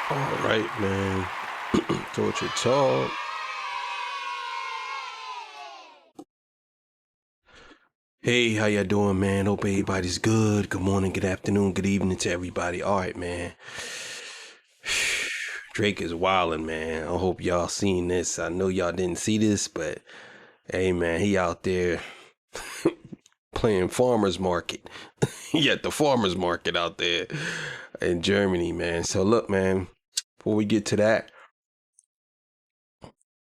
All right, man. Torture Talk. Hey, how y'all doing, man? Hope everybody's good. Good morning, good afternoon, good evening to everybody. All right, man. Drake is wildin', man. I hope y'all seen this. I know y'all didn't see this, but hey, man, he out there playing farmer's market. He at the farmer's market out there in Germany, man. So look, man, before we get to that,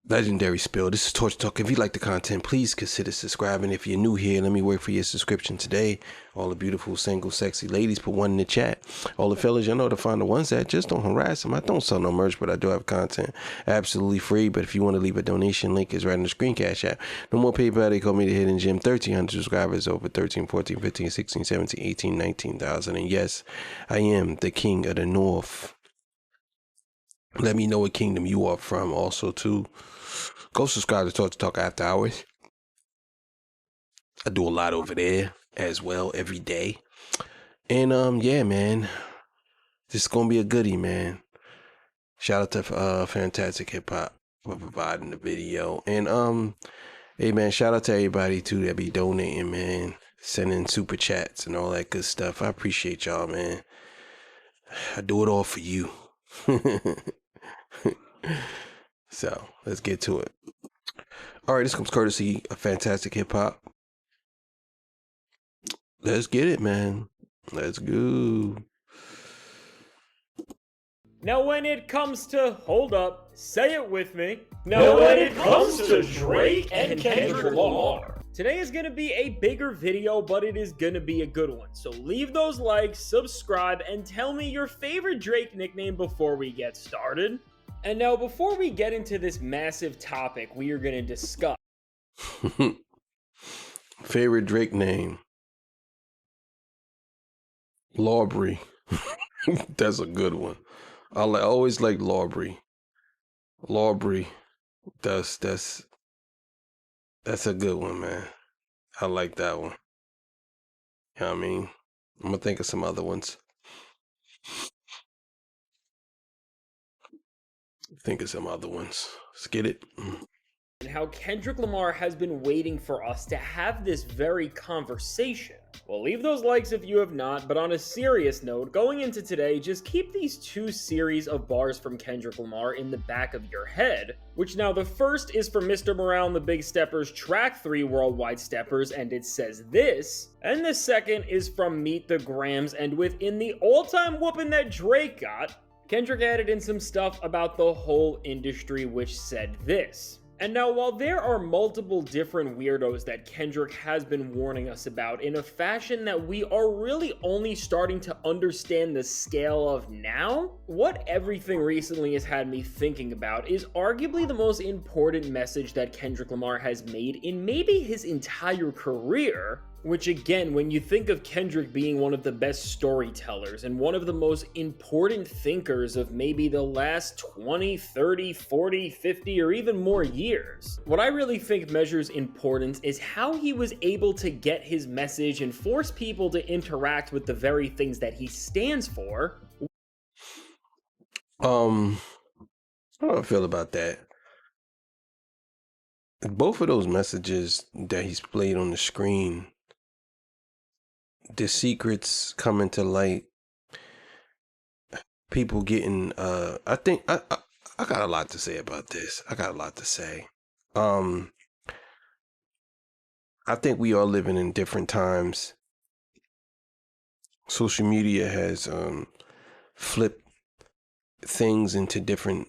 legendary spill. This is Torch Talk. If you like the content, please consider subscribing. If you're new here, let me wait for your subscription today. All the beautiful, single, sexy ladies, put one in the chat. All the fellas, you know to find the ones that just don't harass them. I don't sell no merch, but I do have content absolutely free. But if you want to leave a donation, link is right in the screen cash app. No more PayPal. They call me the Hidden Gem. 1,300 subscribers, over 13, 14, 15, 16, 17, 18, 19,000. And yes, I am the king of the North. Let me know what kingdom you are from also, too. Go subscribe to Talk to Talk After Hours. I do a lot over there as well every day. And yeah, man. This is gonna be a goodie, man. Shout out to Fantastic Hip Hop for providing the video. And hey man, shout out to everybody too that be donating, man. Sending super chats and all that good stuff. I appreciate y'all, man. I do it all for you. So let's get to it. All right, this comes courtesy of Fantastic Hip Hop. Let's get it, man. Let's go. Now when it comes to, hold up, say it with me. Now when it comes to Drake and Kendrick Lamar. Today is gonna be a bigger video, but it is gonna be a good one. So leave those likes, subscribe, and tell me your favorite Drake nickname before we get started. And now before we get into this massive topic we are gonna discuss. Favorite Drake name? Lawbury. That's a good one. I always like Lawbury. Lawbury. That's a good one, man. I like that one. You know what I mean? I'm gonna think of some other ones. Let's get it. And how Kendrick Lamar has been waiting for us to have this very conversation. Well, leave those likes if you have not, but on a serious note, going into today, just keep these two series of bars from Kendrick Lamar in the back of your head, which now the first is from Mr. Morale and the Big Steppers Track 3 Worldwide Steppers, and it says this, and the second is from Meet the Grams, and within the all-time whooping that Drake got, Kendrick added in some stuff about the whole industry, which said this. And now, while there are multiple different weirdos that Kendrick has been warning us about in a fashion that we are really only starting to understand the scale of now, what everything recently has had me thinking about is arguably the most important message that Kendrick Lamar has made in maybe his entire career. Which again, when you think of Kendrick being one of the best storytellers and one of the most important thinkers of maybe the last 20, 30, 40, 50, or even more years, what I really think measures importance is how he was able to get his message and force people to interact with the very things that he stands for. How do I feel about that? Both of those messages that he's played on the screen, the secrets coming to light, people getting I think I got a lot to say about this. I think we are living in different times. Social media has flipped things into different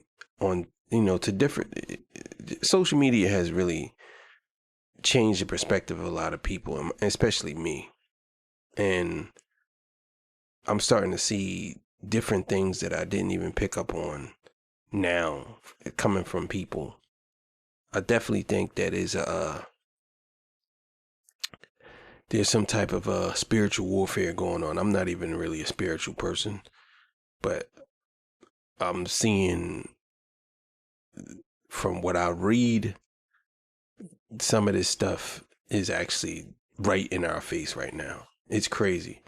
social media has really changed the perspective of a lot of people, especially me. And I'm starting to see different things that I didn't even pick up on now coming from people. I definitely think that there's some type of spiritual warfare going on. I'm not even really a spiritual person, but I'm seeing from what I read, some of this stuff is actually right in our face right now. It's crazy.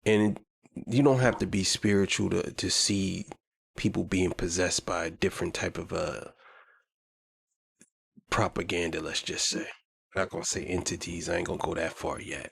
And you don't have to be spiritual to see people being possessed by a different type of propaganda, let's just say. I'm not gonna say entities, I ain't gonna go that far yet.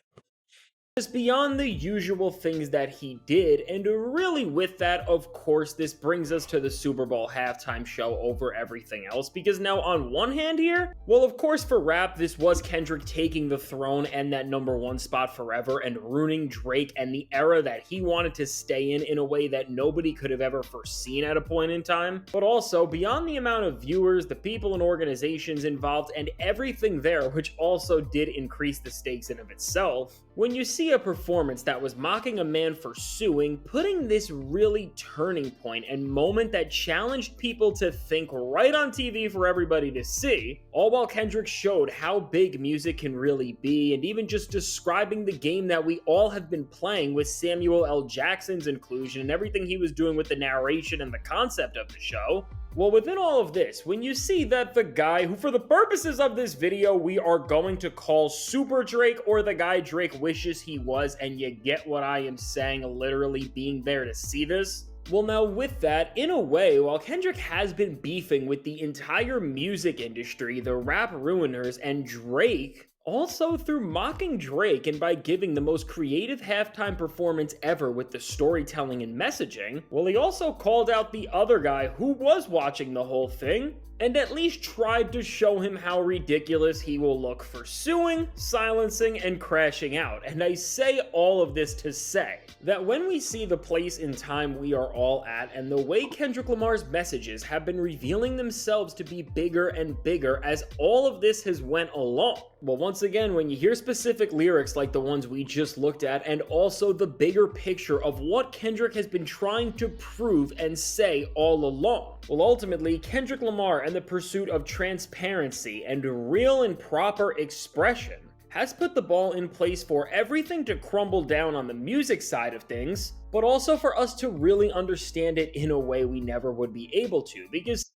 Just beyond the usual things that he did, and really with that, of course, this brings us to the Super Bowl halftime show over everything else, because now on one hand here, well, of course for rap, this was Kendrick taking the throne and that #1 spot forever and ruining Drake and the era that he wanted to stay in a way that nobody could have ever foreseen at a point in time. But also, beyond the amount of viewers, the people and organizations involved, and everything there, which also did increase the stakes in of itself, when you see a performance that was mocking a man for suing, putting this really turning point and moment that challenged people to think right on TV for everybody to see, all while Kendrick showed how big music can really be, and even just describing the game that we all have been playing with Samuel L. Jackson's inclusion and everything he was doing with the narration and the concept of the show. Well, within all of this, when you see that the guy who, for the purposes of this video, we are going to call Super Drake, or the guy Drake wishes he was, and you get what I am saying, literally being there to see this? Well, now with that, in a way, while Kendrick has been beefing with the entire music industry, the rap ruiners, and Drake, also through mocking Drake and by giving the most creative halftime performance ever with the storytelling and messaging, well, he also called out the other guy who was watching the whole thing, and at least tried to show him how ridiculous he will look for suing, silencing, and crashing out. And I say all of this to say that when we see the place in time we are all at, and the way Kendrick Lamar's messages have been revealing themselves to be bigger and bigger as all of this has went along, well, once again, when you hear specific lyrics like the ones we just looked at, and also the bigger picture of what Kendrick has been trying to prove and say all along, well, ultimately, Kendrick Lamar and the pursuit of transparency and real and proper expression has put the ball in place for everything to crumble down on the music side of things, but also for us to really understand it in a way we never would be able to, because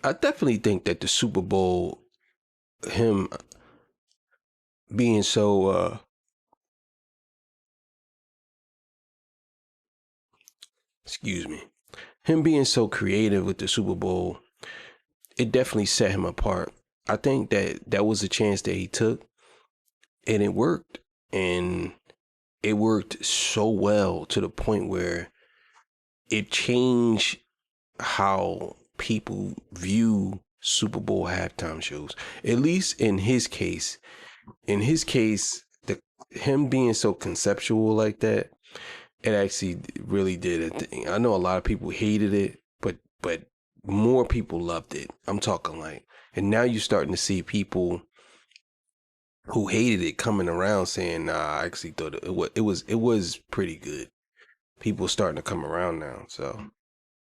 I definitely think that the Super Bowl, him being so him being so creative with the Super Bowl, it definitely set him apart. I think that was a chance that he took, and it worked. And it worked so well to the point where it changed how people view Super Bowl halftime shows. At least in his case. In his case, him being so conceptual like that, it actually really did a thing. I know a lot of people hated it, but more people loved it. I'm talking like, and now you're starting to see people who hated it coming around saying, "Nah, I actually thought it was pretty good." People starting to come around now, so.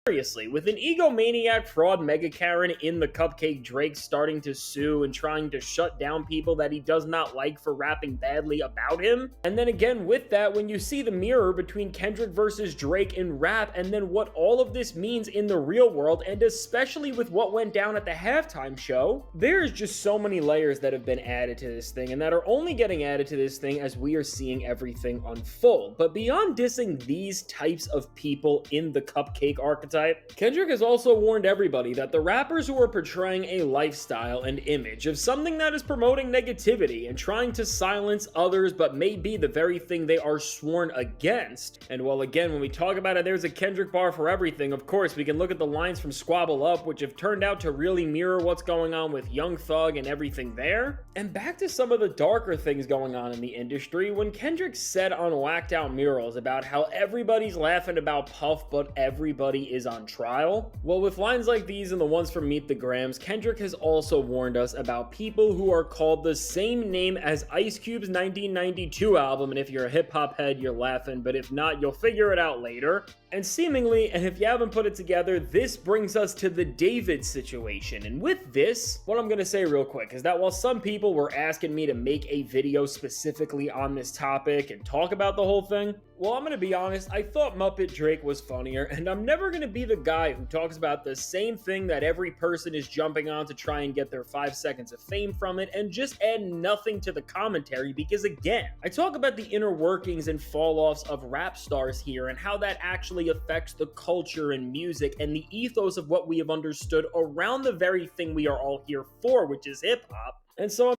seriously, with an egomaniac fraud mega Karen in the cupcake, Drake starting to sue and trying to shut down people that he does not like for rapping badly about him. And then again with that, when you see the mirror between Kendrick versus Drake in rap, and then what all of this means in the real world, and especially with what went down at the halftime show, there's just so many layers that have been added to this thing, and that are only getting added to this thing as we are seeing everything unfold. But beyond dissing these types of people in the cupcake archetype, Kendrick has also warned everybody that the rappers who are portraying a lifestyle and image of something that is promoting negativity and trying to silence others but may be the very thing they are sworn against. And well, again, when we talk about it, there's a Kendrick bar for everything. Of course, we can look at the lines from Squabble Up, which have turned out to really mirror what's going on with Young Thug and everything there. And back to some of the darker things going on in the industry, when Kendrick said on Whacked Out Murals about how everybody's laughing about Puff, but everybody is on trial. Well, with lines like these and the ones from Meet the Grams, Kendrick has also warned us about people who are called the same name as Ice Cube's 1992 album, and if you're a hip-hop head, you're laughing, but if not, you'll figure it out later. And seemingly, and if you haven't put it together, this brings us to the David situation. And with this, what I'm gonna say real quick is that while some people were asking me to make a video specifically on this topic and talk about the whole thing, well, I'm gonna be honest, I thought Muppet Drake was funnier, and I'm never gonna be the guy who talks about the same thing that every person is jumping on to try and get their 5 seconds of fame from it and just add nothing to the commentary, because again, I talk about the inner workings and fall-offs of rap stars here and how that actually affects the culture and music and the ethos of what we have understood around the very thing we are all here for, which is hip-hop. And so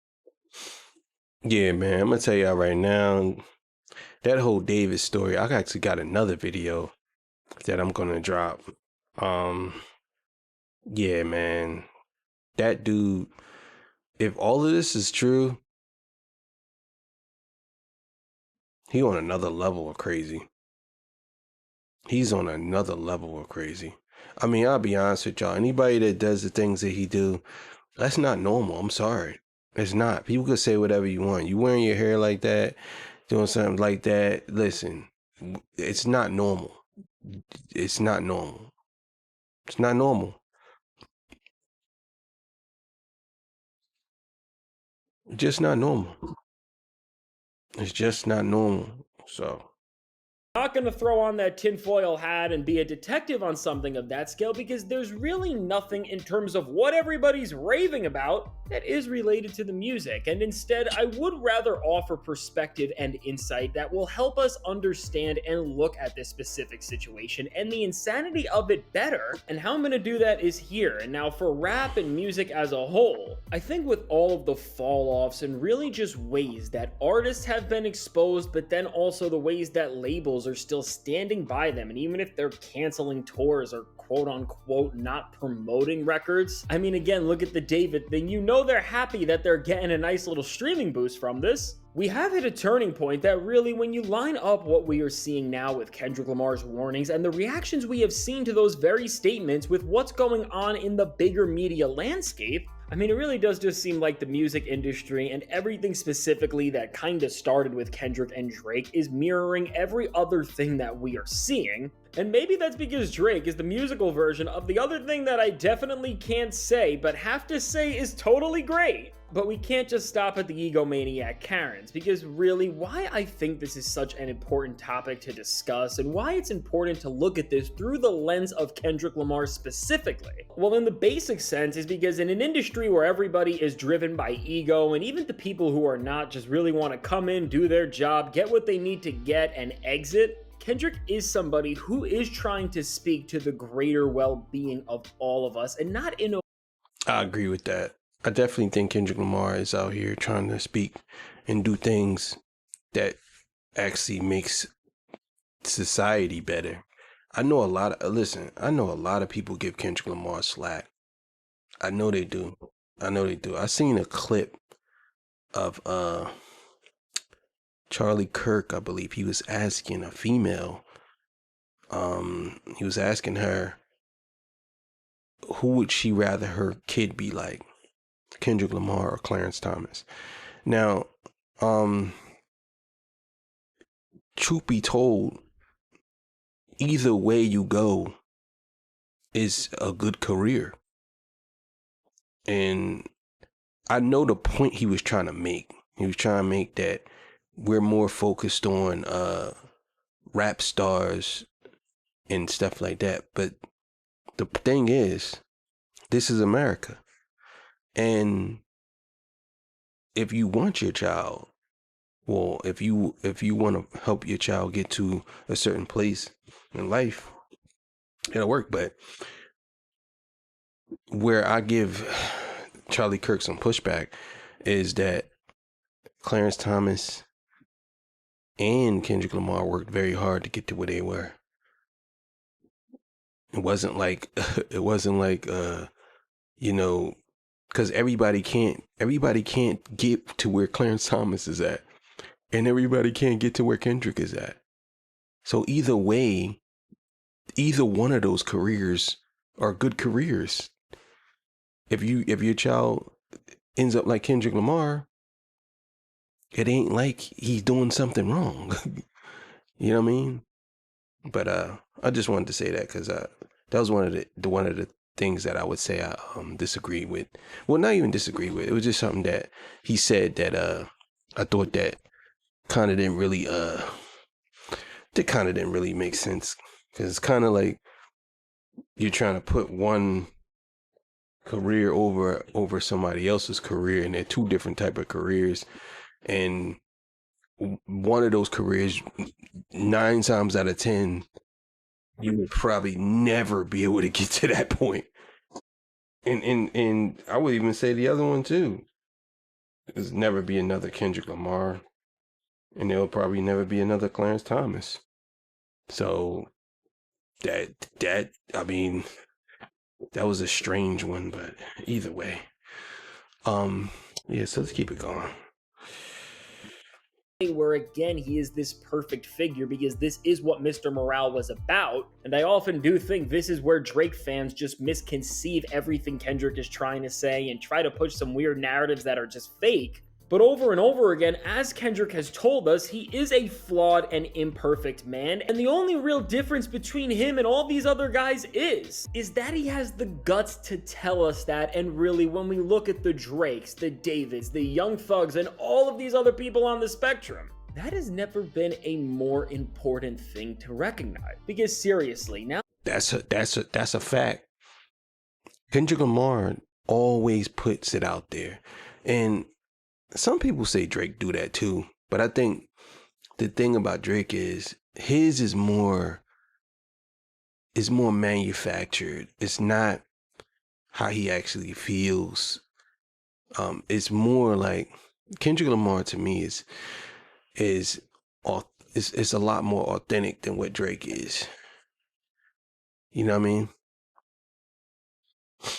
Yeah, man, I'm gonna tell y'all right now, that whole David story, I actually got another video that I'm gonna drop. Yeah, man, that dude, if all of this is true, he on another level of crazy. He's on another level of crazy. I mean, I'll be honest with y'all, anybody that does the things that he do, that's not normal. I'm sorry. It's not. People can say whatever you want. You wearing your hair like that, doing something like that. Listen, it's not normal. It's not normal. It's not normal. It's just not normal. It's just not normal. So. not going to throw on that tinfoil hat and be a detective on something of that scale, because there's really nothing in terms of what everybody's raving about that is related to the music. And instead, I would rather offer perspective and insight that will help us understand and look at this specific situation and the insanity of it better. And how I'm going to do that is here. And now for rap and music as a whole, I think with all of the fall-offs and really just ways that artists have been exposed, but then also the ways that labels are still standing by them, and even if they're canceling tours or quote unquote not promoting records, I mean, again, look at the David thing. You know they're happy that they're getting a nice little streaming boost from this. We have hit a turning point that really, when you line up what we are seeing now with Kendrick Lamar's warnings and the reactions we have seen to those very statements with what's going on in the bigger media landscape, I mean, it really does just seem like the music industry and everything specifically that kind of started with Kendrick and Drake is mirroring every other thing that we are seeing. And maybe that's because Drake is the musical version of the other thing that I definitely can't say, but have to say is totally great. But we can't just stop at the egomaniac Karens, because really, why I think this is such an important topic to discuss and why it's important to look at this through the lens of Kendrick Lamar specifically, well, in the basic sense, is because in an industry where everybody is driven by ego, and even the people who are not just really want to come in, do their job, get what they need to get, and exit, Kendrick is somebody who is trying to speak to the greater well-being of all of us, and not in a... I agree with that. I definitely think Kendrick Lamar is out here trying to speak and do things that actually makes society better. I know a lot of people give Kendrick Lamar slack. I know they do. I seen a clip of Charlie Kirk, I believe. He was asking a female, he was asking her, who would she rather her kid be like, Kendrick Lamar or Clarence Thomas? Now, truth be told, either way you go is a good career. And I know the point he was trying to make. He was trying to make that we're more focused on rap stars and stuff like that. But the thing is, this is America. And if you want your child, well, if you want to help your child get to a certain place in life, it'll work. But where I give Charlie Kirk some pushback is that Clarence Thomas and Kendrick Lamar worked very hard to get to where they were. It wasn't like you know, because everybody can't get to where Clarence Thomas is at, and everybody can't get to where Kendrick is at. So either way, either one of those careers are good careers. If your child ends up like Kendrick Lamar, it ain't like he's doing something wrong. You know what I mean? But I just wanted to say that because that was one of the things that I would say I disagree with. Well, not even disagree with. It was just something that he said that I thought that kind of didn't really make sense, because it's kind of like you're trying to put one career over somebody else's career, and they're two different type of careers, and one of those careers, 9 times out of 10, you would probably never be able to get to that point. And I would even say the other one too. There's never be another Kendrick Lamar, and there'll probably never be another Clarence Thomas. So that I mean, that was a strange one, but either way. Yeah, so let's keep it going. Where again he is this perfect figure, because this is what Mr. Morale was about, and I often do think this is where Drake fans just misconceive everything Kendrick is trying to say and try to push some weird narratives that are just fake. But over and over again, as Kendrick has told us, he is a flawed and imperfect man, and the only real difference between him and all these other guys is that he has the guts to tell us that. And really, when we look at the Drakes, the Davids, the Young Thugs, and all of these other people on the spectrum, that has never been a more important thing to recognize. Because seriously, now that's a fact. Kendrick Lamar always puts it out there, and some people say Drake do that too, but I think the thing about Drake is his is more manufactured. It's not how he actually feels. It's more like Kendrick Lamar to me is a lot more authentic than what Drake is. You know what I mean?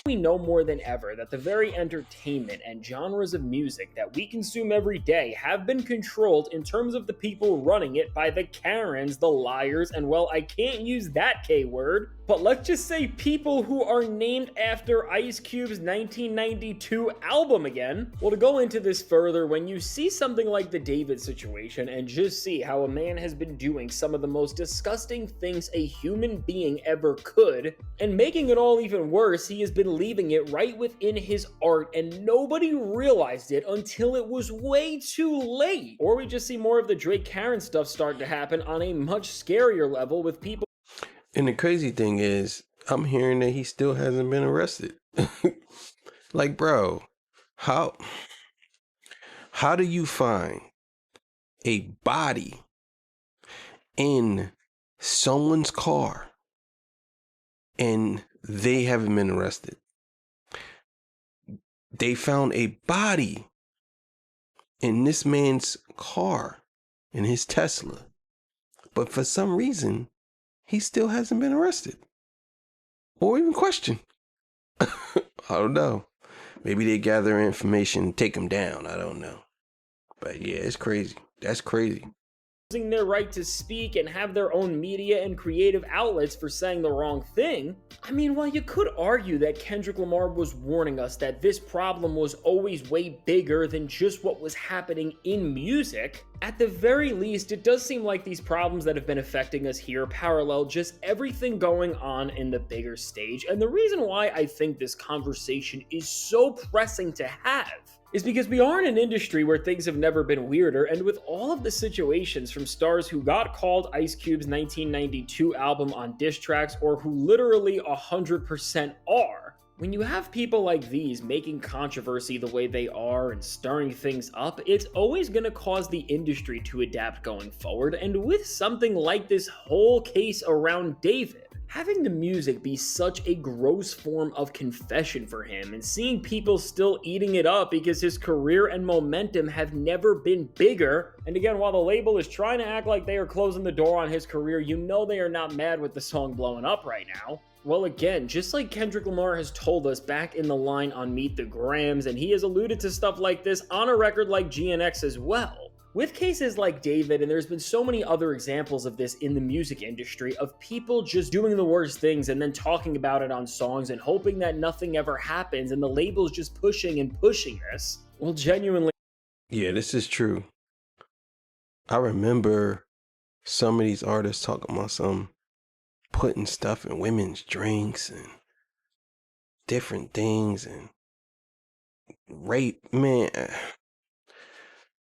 we know more than ever that the very entertainment and genres of music that we consume every day have been controlled in terms of the people running it by the Karens, the liars, and well, I can't use that K word, but let's just say people who are named after Ice Cube's 1992 album again. Well, to go into this further, when you see something like the David situation and just see how a man has been doing some of the most disgusting things a human being ever could, and making it all even worse, he has been leaving it right within his art, and nobody realized it until it was way too late. Or we just see more of the Drake Karen stuff start to happen on a much scarier level with people. And the crazy thing is, I'm hearing that he still hasn't been arrested. Like, bro, how do you find a body in someone's car and they haven't been arrested? They found a body in this man's car, in his Tesla, but for some reason, he still hasn't been arrested or even questioned. I don't know. Maybe they gather information and take him down. I don't know. But yeah, it's crazy. That's crazy. Using their right to speak and have their own media and creative outlets for saying the wrong thing. I mean, while you could argue that Kendrick Lamar was warning us that this problem was always way bigger than just what was happening in music, at the very least, it does seem like these problems that have been affecting us here parallel just everything going on in the bigger stage. And the reason why I think this conversation is so pressing to have is because we are in an industry where things have never been weirder, and with all of the situations from stars who got called Ice Cube's 1992 album on diss tracks, or who literally 100% are, when you have people like these making controversy the way they are and stirring things up, it's always going to cause the industry to adapt going forward. And with something like this whole case around David, having the music be such a gross form of confession for him, and seeing people still eating it up because his career and momentum have never been bigger, and again, while the label is trying to act like they are closing the door on his career, you know they are not mad with the song blowing up right now. Well, again, just like Kendrick Lamar has told us back in the line on Meet the Grams, and he has alluded to stuff like this on a record like GNX as well. With cases like David, and there's been so many other examples of this in the music industry, of people just doing the worst things and then talking about it on songs and hoping that nothing ever happens, and the label's just pushing and pushing this. Well, genuinely. Yeah, this is true. I remember some of these artists talking about some putting stuff in women's drinks and different things and rape, man.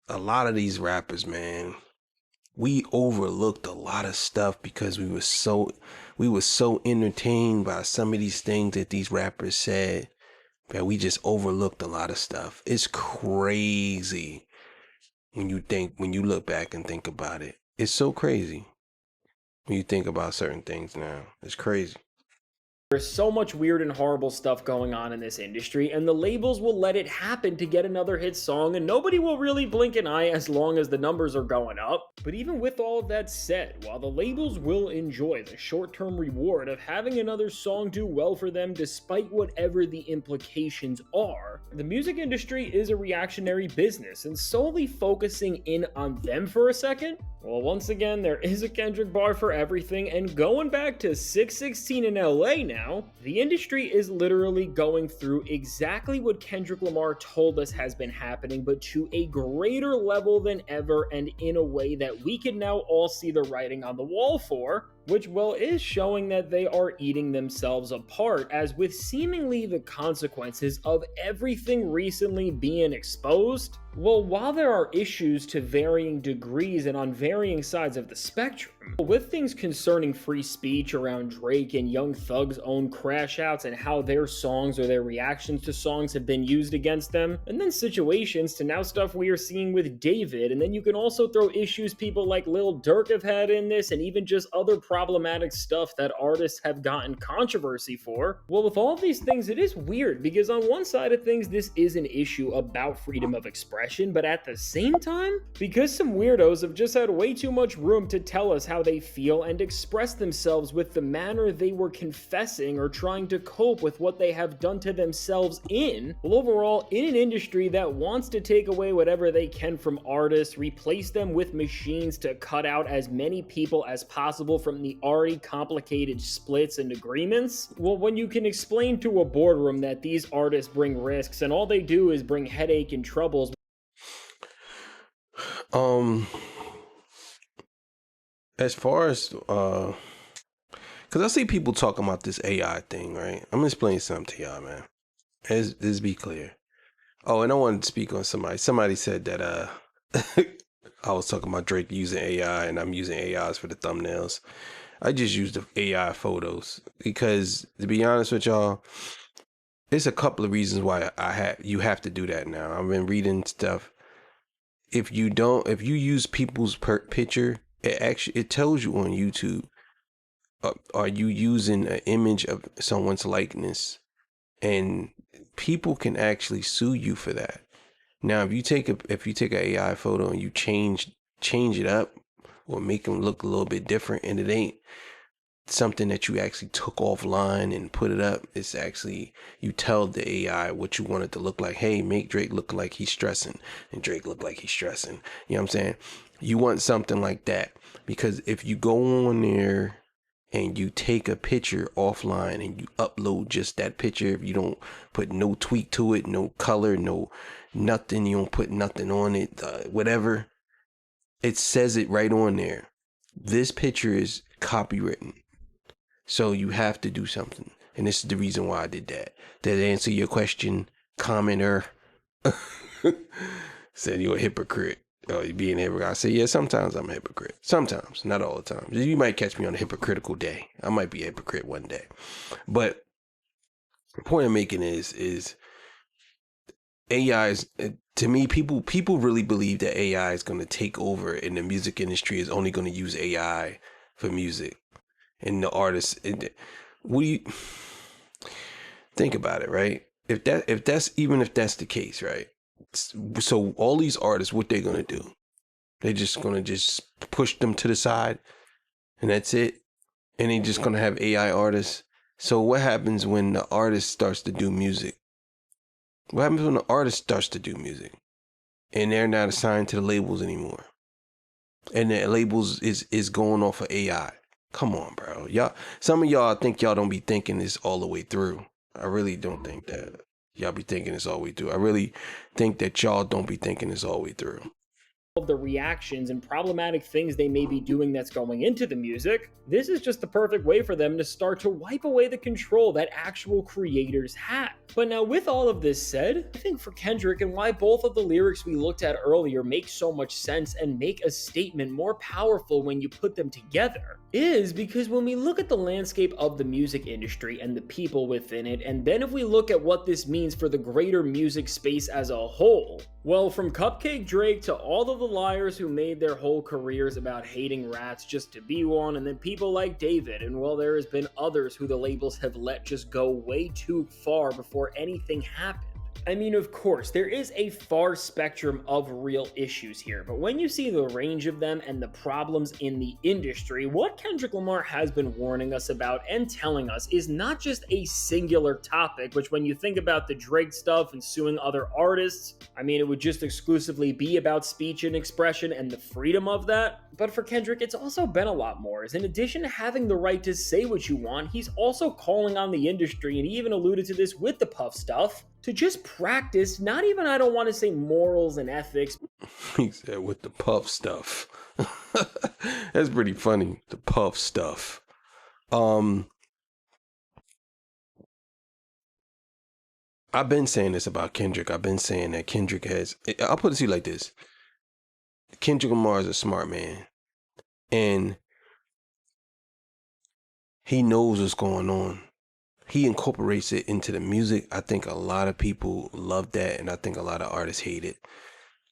A lot of these rappers, man, we overlooked a lot of stuff because we were so entertained by some of these things that these rappers said that we just overlooked a lot of stuff. It's crazy when you look back and think about it. It's so crazy when you think about certain things now. It's crazy. There's so much weird and horrible stuff going on in this industry, and the labels will let it happen to get another hit song, and nobody will really blink an eye as long as the numbers are going up. But even with all of that said, while the labels will enjoy the short-term reward of having another song do well for them despite whatever the implications are, the music industry is a reactionary business, and solely focusing in on them for a second, well, once again, there is a Kendrick bar for everything, and going back to 616 in LA now, the industry is literally going through exactly what Kendrick Lamar told us has been happening, but to a greater level than ever, and in a way that we can now all see the writing on the wall for, which, well, is showing that they are eating themselves apart, as with seemingly the consequences of everything recently being exposed. Well, while there are issues to varying degrees and on varying sides of the spectrum, with things concerning free speech around Drake and Young Thug's own crash outs and how their songs or their reactions to songs have been used against them, and then situations to now stuff we are seeing with David, and then you can also throw issues people like Lil Durk have had in this, and even just other problematic stuff that artists have gotten controversy for. Well, with all these things, it is weird because on one side of things, this is an issue about freedom of expression, but at the same time, because some weirdos have just had way too much room to tell us how they feel and express themselves with the manner they were confessing or trying to cope with what they have done to themselves in, well, overall, in an industry that wants to take away whatever they can from artists, replace them with machines to cut out as many people as possible from the already complicated splits and agreements, well, when you can explain to a boardroom that these artists bring risks and all they do is bring headache and troubles. As far as because I see people talking about this AI thing, right? I'm gonna explain something to y'all, man. Let's be clear. Oh, and I wanted to speak on somebody. Somebody said that I was talking about Drake using AI and I'm using AIs for the thumbnails. I just use the AI photos because, to be honest with y'all, it's a couple of reasons why you have to do that now. I've been reading stuff. If you use people's picture, it tells you on YouTube, are you using an image of someone's likeness, and people can actually sue you for that. Now, if you take an AI photo and you change it up or make them look a little bit different, and it ain't something that you actually took offline and put it up, it's actually, you tell the AI what you want it to look like. Hey, make Drake look like he's stressing, and Drake look like he's stressing. You know what I'm saying? You want something like that, because if you go on there and you take a picture offline and you upload just that picture, if you don't put no tweak to it, no color, no nothing, you don't put nothing on it, whatever, it says it right on there. This picture is copywritten. So you have to do something. And this is the reason why I did that. Did I answer your question, commenter? Said you're a hypocrite. Oh, you being a hypocrite. I said, yeah, sometimes I'm a hypocrite. Sometimes, not all the time. You might catch me on a hypocritical day. I might be a hypocrite one day. But the point I'm making is AI is, to me, people really believe that AI is going to take over and the music industry is only going to use AI for music. And the artists, we think about it, right? If that's the case, right? So all these artists, what they're gonna do? They're just gonna push them to the side, and that's it. And they're just gonna have AI artists. So what happens when the artist starts to do music? What happens when the artist starts to do music, and they're not assigned to the labels anymore, and the labels is going off of AI? Come on, bro. Some of y'all think y'all don't be thinking this all the way through. I really don't think that y'all be thinking this all the way through. I really think that y'all don't be thinking this all the way through. of the reactions and problematic things they may be doing that's going into the music, this is just the perfect way for them to start to wipe away the control that actual creators have. But now, with all of this said, I think for Kendrick, and why both of the lyrics we looked at earlier make so much sense and make a statement more powerful when you put them together, is because when we look at the landscape of the music industry and the people within it, and then if we look at what this means for the greater music space as a whole, well, from Cupcake Drake to all of the liars who made their whole careers about hating rats just to be one, and then people like David, and well, there has been others who the labels have let just go way too far before anything happened. I mean, of course, there is a far spectrum of real issues here, but when you see the range of them and the problems in the industry, what Kendrick Lamar has been warning us about and telling us is not just a singular topic, which when you think about the Drake stuff and suing other artists, I mean, it would just exclusively be about speech and expression and the freedom of that. But for Kendrick, it's also been a lot more, as in addition to having the right to say what you want, he's also calling on the industry, and he even alluded to this with the Puff stuff, to just practice, not even, I don't want to say morals and ethics. He said with the Puff stuff. That's pretty funny, the Puff stuff. I've been saying this about Kendrick. I've been saying that Kendrick has, I'll put it to you like this. Kendrick Lamar is a smart man, and he knows what's going on. He incorporates it into the music. I think a lot of people love that, and I think a lot of artists hate it.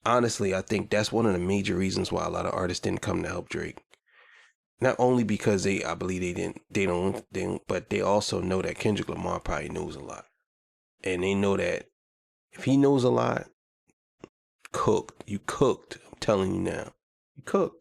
Honestly, I think that's one of the major reasons why a lot of artists didn't come to help Drake. Not only because I believe they don't, but they also know that Kendrick Lamar probably knows a lot. And they know that if he knows a lot, you cooked. I'm telling you now, you cooked.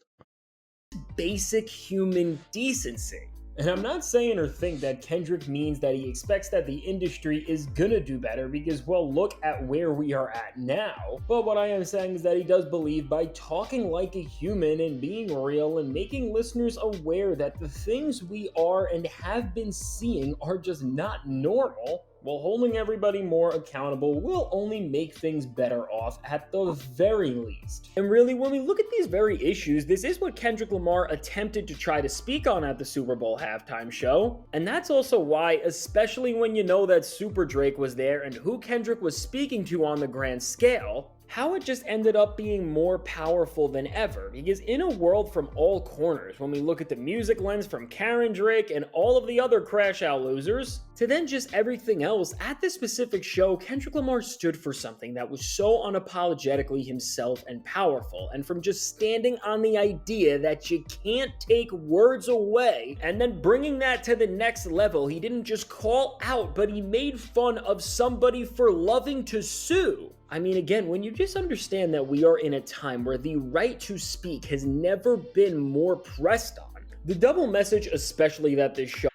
Basic human decency. And I'm not saying or think that Kendrick means that he expects that the industry is gonna do better because, well, look at where we are at now. But what I am saying is that he does believe by talking like a human and being real and making listeners aware that the things we are and have been seeing are just not normal, while holding everybody more accountable will only make things better off at the very least. And really, when we look at these very issues, this is what Kendrick Lamar attempted to try to speak on at the Super Bowl halftime show. And that's also why, especially when you know that Super Drake was there and who Kendrick was speaking to on the grand scale, how it just ended up being more powerful than ever. Because in a world from all corners, when we look at the music lens from Karen Drake and all of the other crash out losers, to then just everything else, at this specific show, Kendrick Lamar stood for something that was so unapologetically himself and powerful. And from just standing on the idea that you can't take words away, and then bringing that to the next level, he didn't just call out, but he made fun of somebody for loving to sue. I mean, again, when you just understand that we are in a time where the right to speak has never been more pressed on, the double message, especially that this show.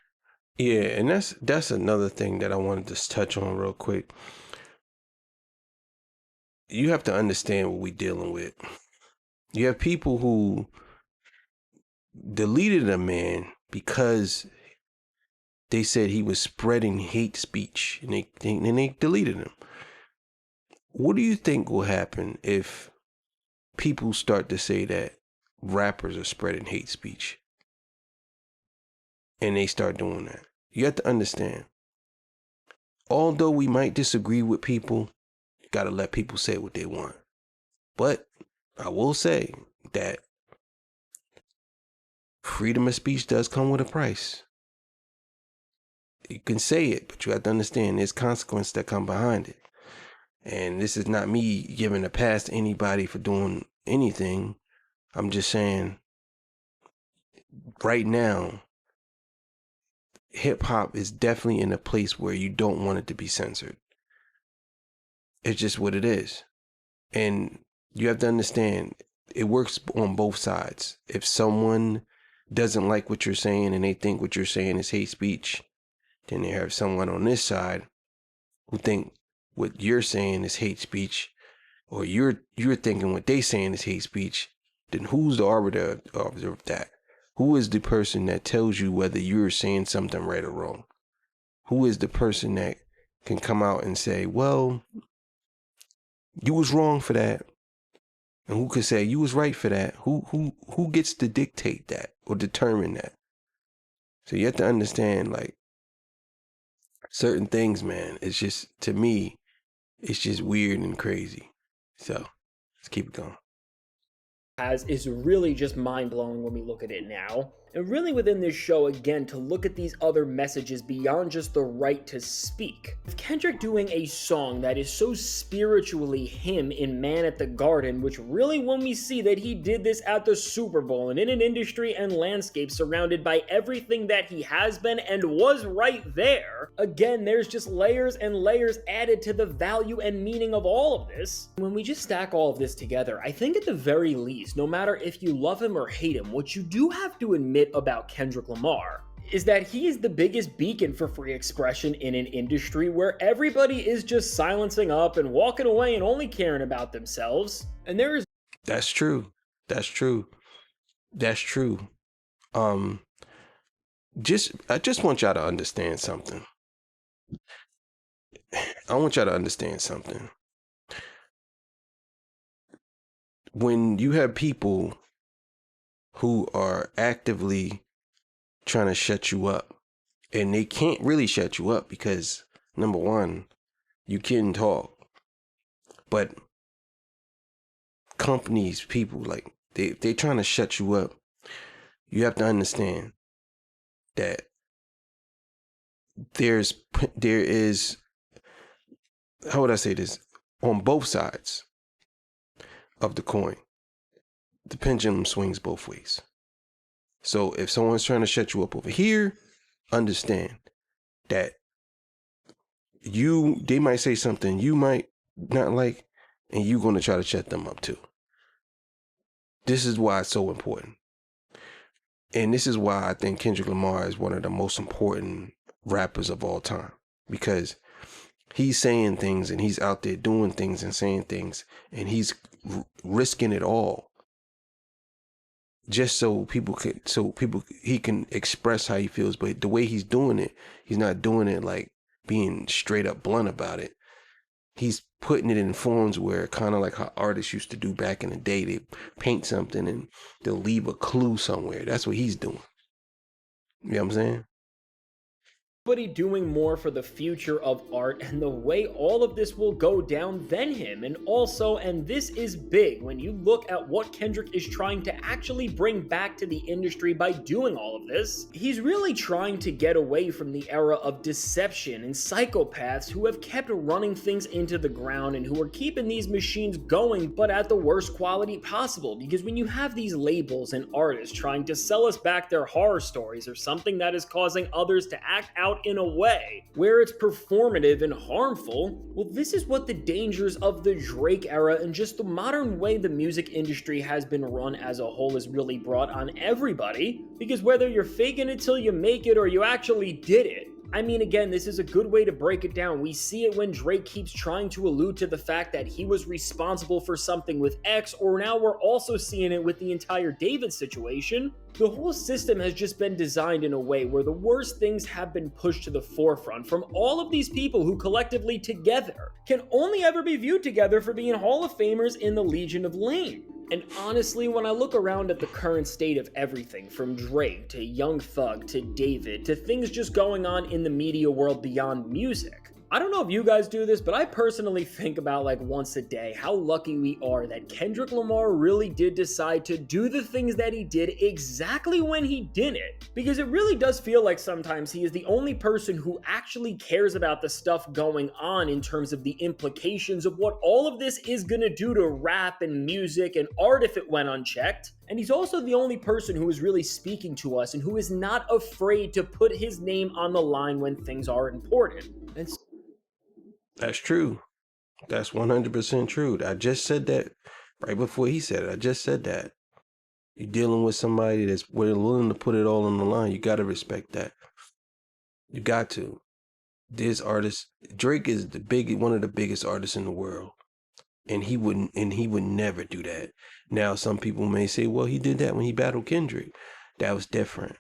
Yeah, and that's another thing that I wanted to touch on real quick. You have to understand what we're dealing with. You have people who deleted a man because they said he was spreading hate speech, and they deleted him. What do you think will happen if people start to say that rappers are spreading hate speech and they start doing that? You have to understand, although we might disagree with people, you got to let people say what they want. But I will say that freedom of speech does come with a price. You can say it, but you have to understand there's consequences that come behind it. And this is not me giving a pass to anybody for doing anything. I'm just saying, right now, hip hop is definitely in a place where you don't want it to be censored. It's just what it is. And you have to understand, it works on both sides. If someone doesn't like what you're saying and they think what you're saying is hate speech, then you have someone on this side who think what you're saying is hate speech, or you're thinking what they saying is hate speech. Then who's the arbiter of that? Who is the person that tells you whether you're saying something right or wrong? Who is the person that can come out and say, well, you was wrong for that, And who could say you was right for that? Who gets to dictate that or determine that? So you have to understand, like, certain things, man. It's just, to me, it's just weird and crazy. So let's keep it going. Is really just mind-blowing when we look at it now. And really within this show, again, to look at these other messages beyond just the right to speak. With Kendrick doing a song that is so spiritually him in Man at the Garden, which really when we see that he did this at the Super Bowl and in an industry and landscape surrounded by everything that he has been and was right there, again, there's just layers and layers added to the value and meaning of all of this. When we just stack all of this together, I think at the very least, no matter if you love him or hate him, what you do have to admit about Kendrick Lamar is that he is the biggest beacon for free expression in an industry where everybody is just silencing up and walking away and only caring about themselves. And there is... That's true. That's true. That's true. I just want y'all to understand something. I want y'all to understand something. When you have people who are actively trying to shut you up, and they can't really shut you up because, number one, you can talk, but companies, people, like, they're trying to shut you up. You have to understand that there is, how would I say this, on both sides of the coin, the pendulum swings both ways. So if someone's trying to shut you up over here, understand that they might say something you might not like, and you're going to try to shut them up too. This is why it's so important. And this is why I think Kendrick Lamar is one of the most important rappers of all time, because he's saying things and he's out there doing things and saying things, and he's risking it all just so he can express how he feels. But the way he's doing it, he's not doing it like being straight up blunt about it. He's putting it in forms where, kind of like how artists used to do back in the day, they paint something and they'll leave a clue somewhere. That's what he's doing. You know what I'm saying? Doing more for the future of art and the way all of this will go down than him. And also, and this is big, when you look at what Kendrick is trying to actually bring back to the industry by doing all of this, he's really trying to get away from the era of deception and psychopaths who have kept running things into the ground and who are keeping these machines going, but at the worst quality possible. Because when you have these labels and artists trying to sell us back their horror stories or something that is causing others to act out in a way where it's performative and harmful, well, this is what the dangers of the Drake era and just the modern way the music industry has been run as a whole has really brought on everybody. Because whether you're faking it till you make it or you actually did it, I mean, again, this is a good way to break it down. We see it when Drake keeps trying to allude to the fact that he was responsible for something with X, or now we're also seeing it with the entire David situation. The whole system has just been designed in a way where the worst things have been pushed to the forefront from all of these people who collectively together can only ever be viewed together for being Hall of Famers in the Legion of Lame. And honestly, when I look around at the current state of everything, from Drake to Young Thug to David to things just going on in the media world beyond music, I don't know if you guys do this, but I personally think about like once a day how lucky we are that Kendrick Lamar really did decide to do the things that he did exactly when he did it. Because it really does feel like sometimes he is the only person who actually cares about the stuff going on in terms of the implications of what all of this is gonna do to rap and music and art if it went unchecked. And he's also the only person who is really speaking to us and who is not afraid to put his name on the line when things are important. And That's true. That's 100% true. I just said that right before he said it. I just said that. You're dealing with somebody that's willing to put it all on the line. You got to respect that. You got to. This artist, Drake, is one of the biggest artists in the world, and he would never do that. Now, some people may say, well, he did that when he battled Kendrick. That was different.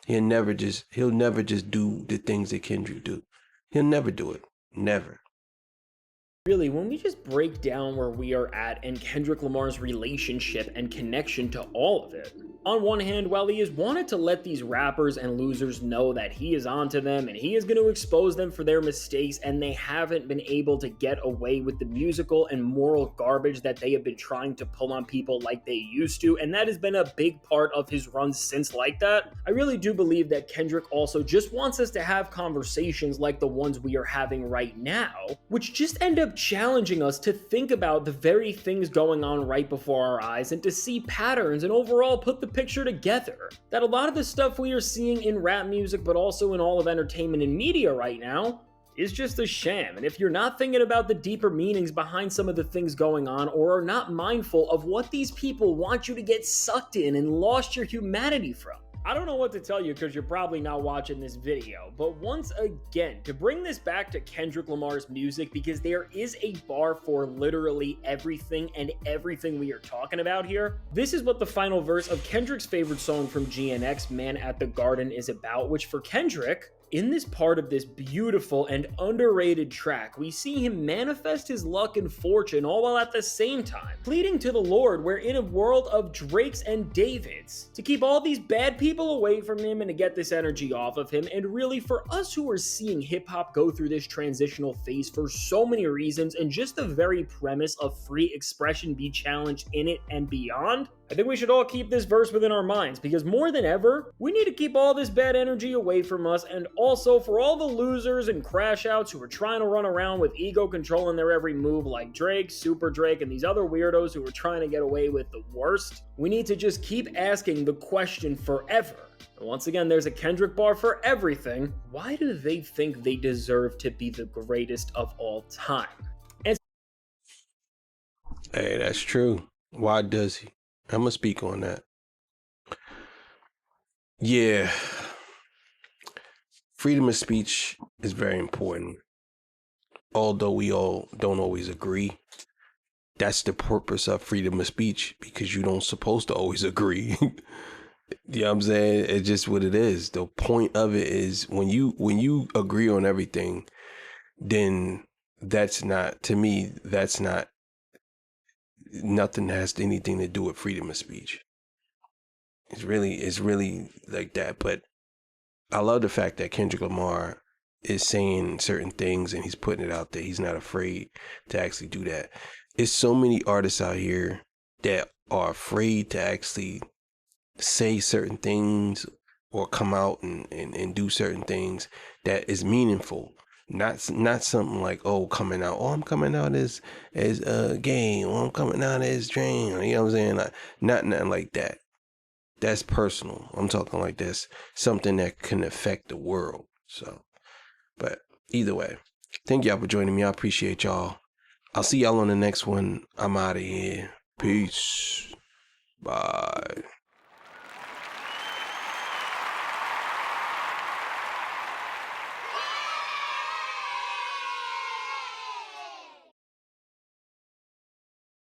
He'll never just do the things that Kendrick do. He'll never do it. Never. Really, when we just break down where we are at and Kendrick Lamar's relationship and connection to all of it, on one hand, while he has wanted to let these rappers and losers know that he is onto them and he is going to expose them for their mistakes, and they haven't been able to get away with the musical and moral garbage that they have been trying to pull on people like they used to, and that has been a big part of his run since like that, I really do believe that Kendrick also just wants us to have conversations like the ones we are having right now, which just end up challenging us to think about the very things going on right before our eyes and to see patterns and overall put the picture together. That a lot of the stuff we are seeing in rap music, but also in all of entertainment and media right now, is just a sham. And if you're not thinking about the deeper meanings behind some of the things going on, or are not mindful of what these people want you to get sucked in and lost your humanity from, I don't know what to tell you because you're probably not watching this video, but once again, to bring this back to Kendrick Lamar's music, because there is a bar for literally everything and everything we are talking about here, this is what the final verse of Kendrick's favorite song from GNX, Man at the Garden, is about, which for Kendrick, in this part of this beautiful and underrated track, we see him manifest his luck and fortune all while at the same time pleading to the Lord, where in a world of Drakes and Davids, to keep all these bad people away from him and to get this energy off of him. And really, for us who are seeing hip-hop go through this transitional phase for so many reasons, and just the very premise of free expression be challenged in it and beyond, I think we should all keep this verse within our minds, because more than ever, we need to keep all this bad energy away from us. And also, for all the losers and crash outs who are trying to run around with ego controlling their every move, like Drake, Super Drake, and these other weirdos who are trying to get away with the worst, we need to just keep asking the question forever. And once again, there's a Kendrick bar for everything. Why do they think they deserve to be the greatest of all time? And Hey, that's true. Why does he? I'm gonna speak on that. Yeah, freedom of speech is very important. Although we all don't always agree, that's the purpose of freedom of speech, because you don't supposed to always agree. You know what I'm saying? It's just what it is. The point of it is when you agree on everything, then that's not, to me, that's not, nothing has anything to do with freedom of speech. It's really like that. But I love the fact that Kendrick Lamar is saying certain things and he's putting it out there. He's not afraid to actually do that. It's so many artists out here that are afraid to actually say certain things or come out and do certain things that is meaningful. Not something like, oh, coming out. Oh, I'm coming out as gay. Or I'm coming out as trans. You know what I'm saying? Like, nothing like that. That's personal. I'm talking like that's something that can affect the world. So, but either way, thank y'all for joining me. I appreciate y'all. I'll see y'all on the next one. I'm out of here. Peace. Bye.